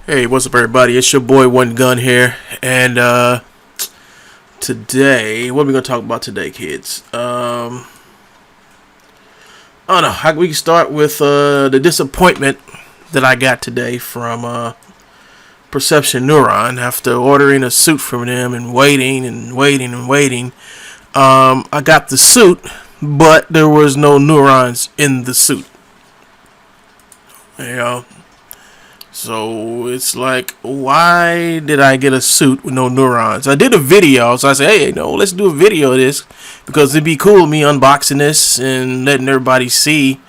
Hey, what's up, everybody? It's your boy One Gun here, and today, what are we gonna talk about today, kids? I don't know. We can start with the disappointment that I got today from Perception Neuron after ordering a suit from them and waiting and waiting and waiting. I got the suit, but there was no neurons in the suit. You know, so it's like, why did I get a suit with no neurons? I did a video, so I said, hey, no, let's do a video of this because it'd be cool me unboxing this and letting everybody see.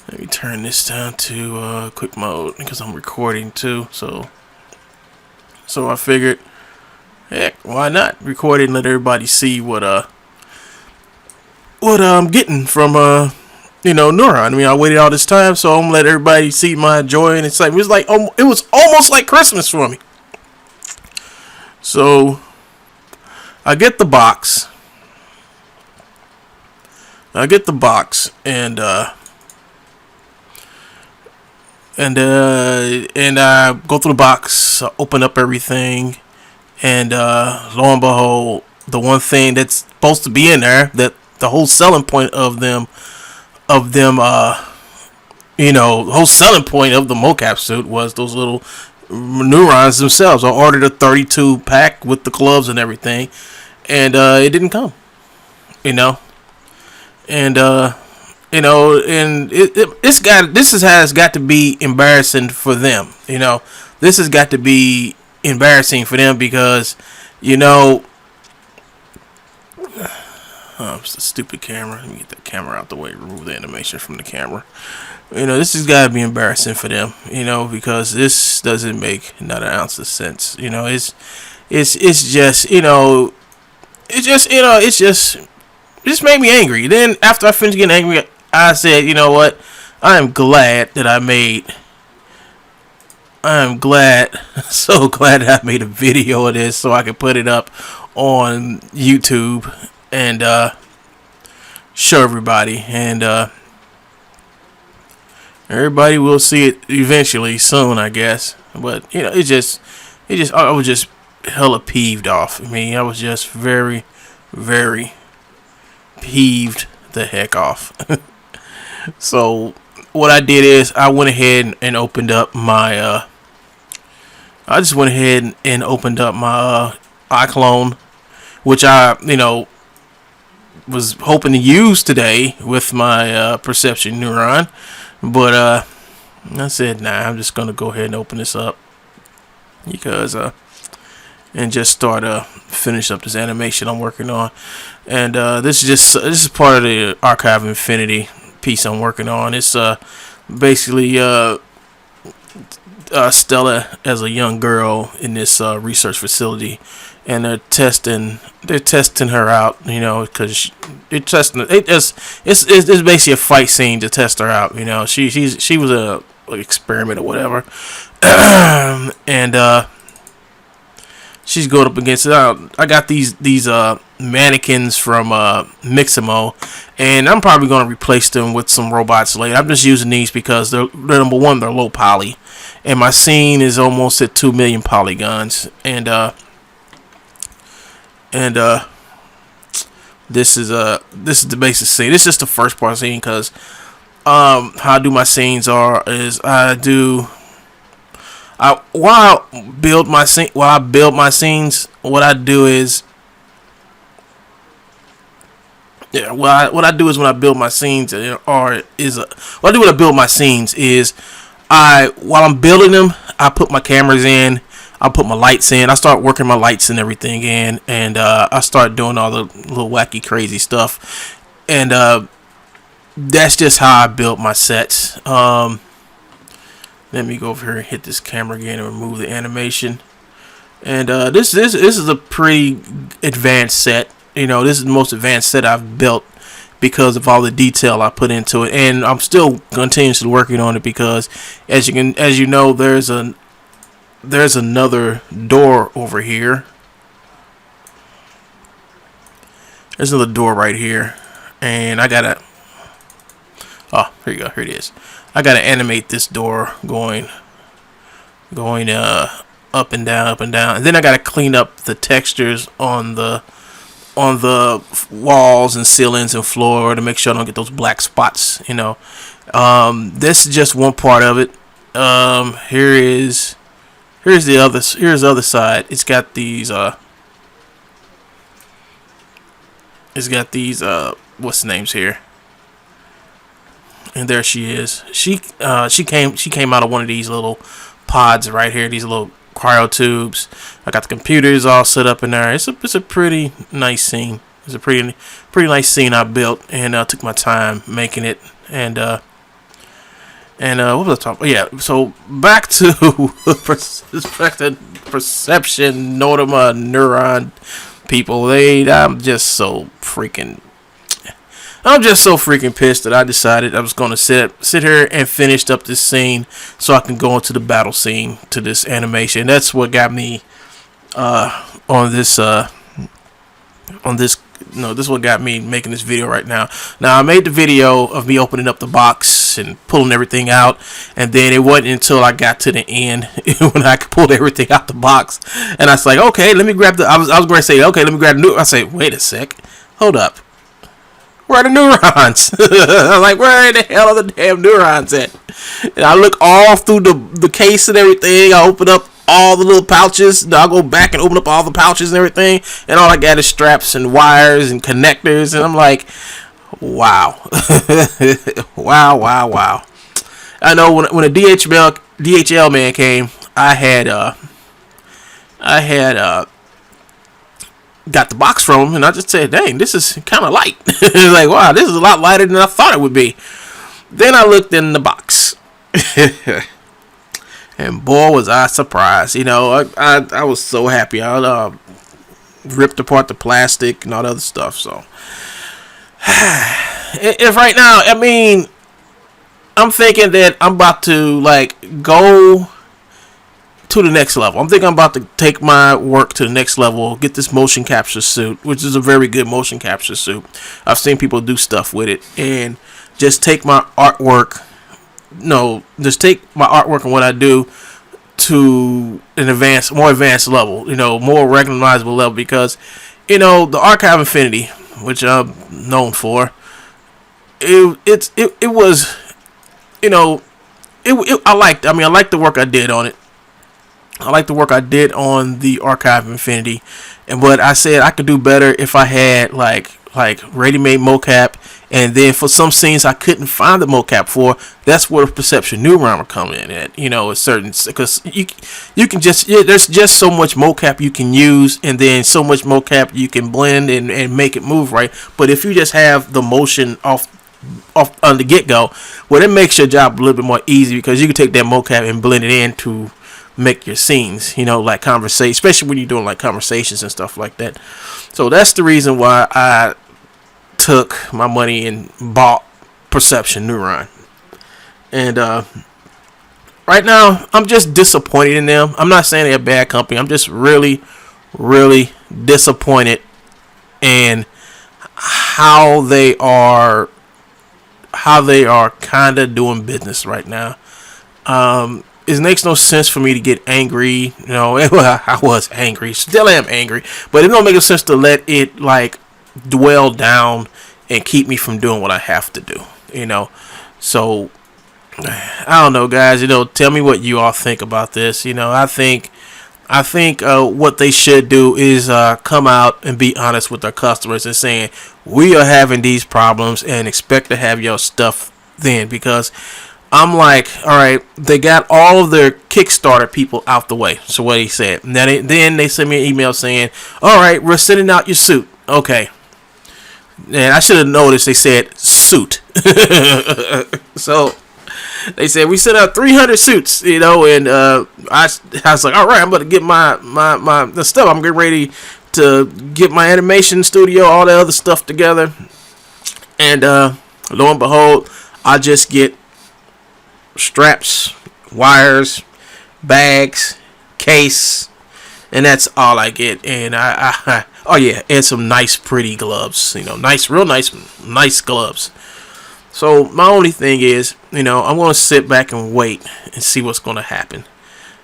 Let me turn this down to quick mode because I'm recording too. So I figured, heck, why not record it and let everybody see what I'm getting from Neuron. I mean, I waited all this time, so I'm gonna let everybody see my joy and excitement. It was almost like Christmas for me. So I get the box. And I go through the box, open up everything, and lo and behold, the one thing that's supposed to be in there, that the whole selling point of them, the whole selling point of the mocap suit was those little neurons themselves. I ordered a 32 pack with the gloves and everything, and it didn't come. And has got to be embarrassing for them. This has got to be embarrassing for them because, it's a stupid camera. Let me get the camera out the way. Remove the animation from the camera. This has got to be embarrassing for them. Because this doesn't make not an ounce of sense. It just made me angry. Then after I finished getting angry, I said, you know what? I'm glad, so glad that I made a video of this so I could put it up on YouTube and show everybody, and everybody will see it eventually soon, I guess. But I was just hella peeved off. I mean, I was just very, very peeved the heck off. So what I did is I went ahead and opened up my iClone, which I was hoping to use today with my perception neuron, but I said, nah, I'm just gonna go ahead and open this up because and just start finish up this animation I'm working on. And this is part of the Archive Infinity piece I'm working on. It's basically Stella as a young girl in this research facility, and they're testing her out, because it's basically a fight scene to test her out. She was a experiment or whatever, and she's going up against it. I got these mannequins from Mixamo, and I'm probably going to replace them with some robots later. I'm just using these because they're number one, they're low poly, and my scene is almost at 2 million polygons, and this is the basic scene. This is just the first part of the scene because how I do my scenes is while I build my scenes, what I do is when I build my scenes while I'm building them, I put my cameras in, I put my lights in, I start working my lights and everything in, and I start doing all the little wacky crazy stuff, and that's just how I build my sets. Let me go over here and hit this camera again and remove the animation. And this is a pretty advanced set. This is the most advanced set I've built because of all the detail I put into it, and I'm still continuously working on it because, as you know, there's another door over here. There's another door right here, and I gotta. Oh, here you go. Here it is. I gotta animate this door going going up and down, up and down, and then I gotta clean up the textures on the walls and ceilings and floor to make sure I don't get those black spots. This is just one part of it. Here's the other side. It's got these what's the names here? And there she is. She came out of one of these little pods right here. These little cryo tubes. I got the computers all set up in there. It's a pretty nice scene. It's a pretty nice scene I built, and took my time making it. And what was I talking? Yeah. So back to preception, neuron people. I'm just so freaking pissed that I decided I was going to sit here and finish up this scene so I can go into the battle scene to this animation. That's what got me this is what got me making this video right now. Now, I made the video of me opening up the box and pulling everything out, and then it wasn't until I got to the end when I pulled everything out the box, and I was like, okay, let me grab I was going to say, okay, let me grab the new. I say, wait a sec, hold up. Where are the neurons? I'm like, where the hell are the damn neurons at? And I look all through the case and everything. I open up all the little pouches. I'll go back and open up all the pouches and everything. And all I got is straps and wires and connectors. And I'm like, wow. wow. I know when a DHL man came, I had got the box from him, and I just said, dang, this is kind of light. It's like, wow, this is a lot lighter than I thought it would be. Then I looked in the box. And boy, was I surprised. I was so happy. I ripped apart the plastic and all the other stuff. So, if right now, I'm thinking that I'm about to, go to the next level. I'm thinking I'm about to take my work to the next level, get this motion capture suit, which is a very good motion capture suit. I've seen people do stuff with it, and just take my artwork, and what I do to an more advanced level, more recognizable level, because, the Archive Infinity, which I'm known for, I liked the work I did on it. I like the work I did on the Archive Infinity, but I said I could do better if I had like ready-made mocap, and then for some scenes I couldn't find the mocap for. That's where preception neuron will come in at. It's certain, because you can there's just so much mocap you can use, and then so much mocap you can blend and make it move right. But if you just have the motion off on the get-go, well, it makes your job a little bit more easy, because you can take that mocap and blend it in to make your scenes, like conversation, especially when you're doing like conversations and stuff like that. So that's the reason why I took my money and bought Preception Neuron. And right now, I'm just disappointed in them. I'm not saying they're a bad company. I'm just really, really disappointed in how they are kind of doing business right now. It makes no sense for me to get angry. I was angry, still am angry, but it don't make no sense to let it dwell down and keep me from doing what I have to do. So I don't know, guys. Tell me what you all think about this. I think what they should do is come out and be honest with their customers and saying, we are having these problems and expect to have your stuff then, because I'm like, all right, they got all of their Kickstarter people out the way. So what he said. Then they sent me an email saying, all right, we're sending out your suit. Okay. And I should have noticed they said suit. So they said we sent out 300 suits, and I was like, all right, I'm going to get my the stuff. I'm getting ready to get my animation studio, all that other stuff together. And lo and behold, I just get straps, wires, bags, case, and that's all I get. And and some nice pretty gloves, real nice gloves. So my only thing is, I'm going to sit back and wait and see what's going to happen.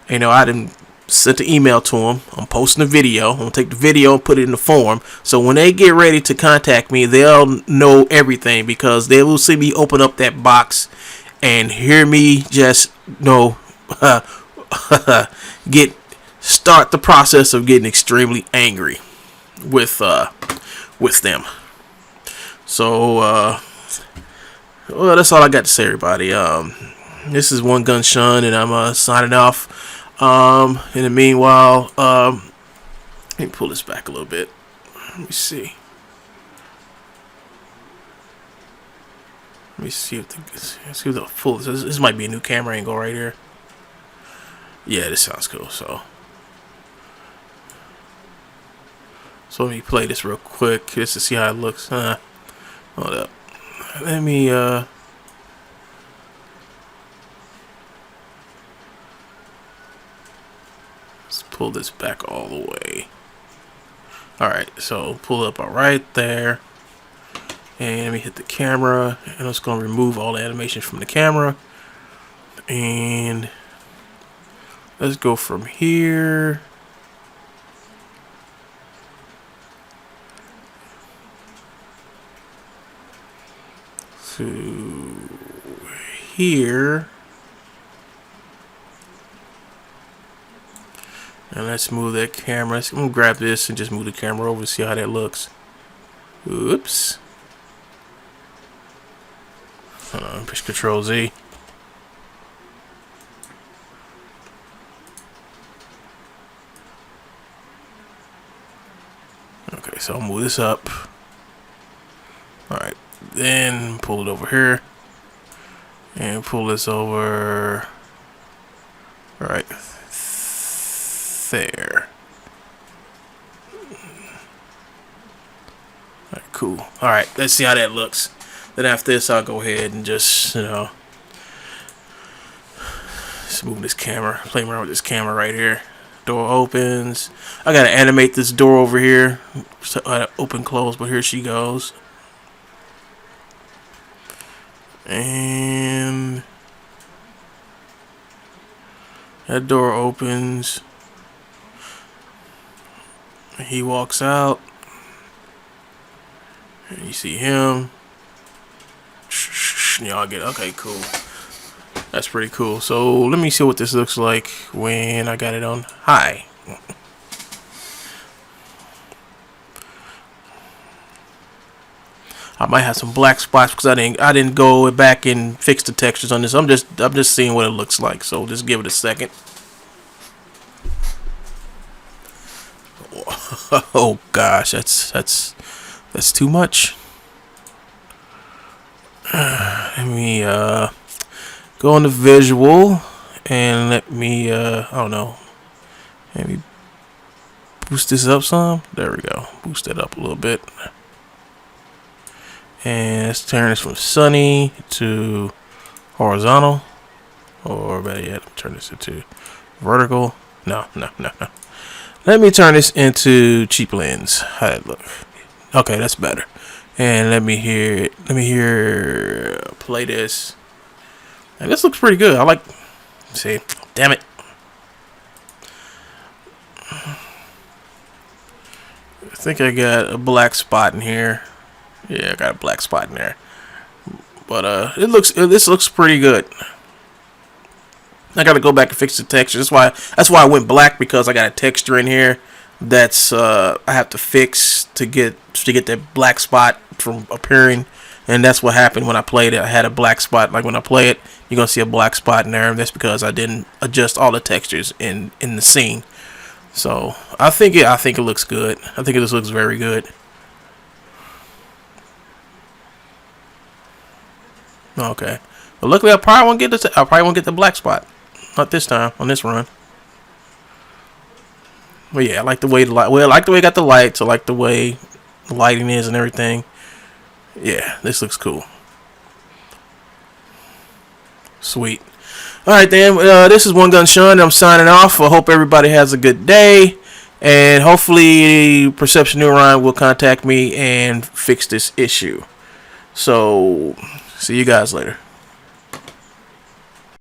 You know, I didn't sent an email to them. I'm posting a video. I'm gonna take the video and put it in the form. So when they get ready to contact me, they'll know everything, because they will see me open up that box and hear me just start the process of getting extremely angry with them. So well, that's all I got to say, everybody. This is One Gun Shun, and I'm signing off. In the meanwhile, let me pull this back a little bit. Let me see. Let me see if the full. This might be a new camera angle right here. Yeah, this sounds cool. So let me play this real quick just to see how it looks. Hold up. Let me let's pull this back all the way. Alright, so pull up right there. And let me hit the camera. And I'm just going to remove all the animation from the camera. And let's go from here to here. And let's move that camera. I'm going to grab this and just move the camera over to see how that looks. Oops. Hold on, push Control Z. Okay, so I'll move this up. Alright, then pull it over here. And pull this over. Alright. There. Alright, cool. Alright, let's see how that looks. Then after this, I'll go ahead and just move this camera. Play around with this camera right here. Door opens. I gotta animate this door over here. So, open, close, but here she goes. And that door opens. He walks out. And you see him. Y'all get, okay, cool. That's pretty cool. So let me see what this looks like when I got it on high. I might have some black spots because I didn't go back and fix the textures on this. I'm just seeing what it looks like. So just give it a second. Oh gosh, that's too much. Let me go on the visual and let me I don't know, maybe boost this up some. There we go. Boost it up a little bit. And let's turn this from sunny to horizontal, or better yet, turn this into vertical. No. Let me turn this into cheap lens. How'd it look? Okay, that's better. And let me play this. And this looks pretty good. I like, see, damn it. I think I got a black spot in here. Yeah, I got a black spot in there. But this looks pretty good. I gotta go back and fix the texture. That's why I went black, because I got a texture in here that's I have to fix to get that black spot from appearing. And that's what happened when I played it. I had a black spot. Like when I play it, you're gonna see a black spot in there. And that's because I didn't adjust all the textures in the scene. So I think it looks good. I think this looks very good. Okay. But luckily, I probably won't get the black spot. Not this time on this run. But yeah, I like the way I like the way it got the lights. I like the way the lighting is and everything. Yeah, this looks cool. Sweet. All right, then. This is One Gun Shun. I'm signing off. I hope everybody has a good day, and hopefully, Preception Neuron will contact me and fix this issue. So, see you guys later.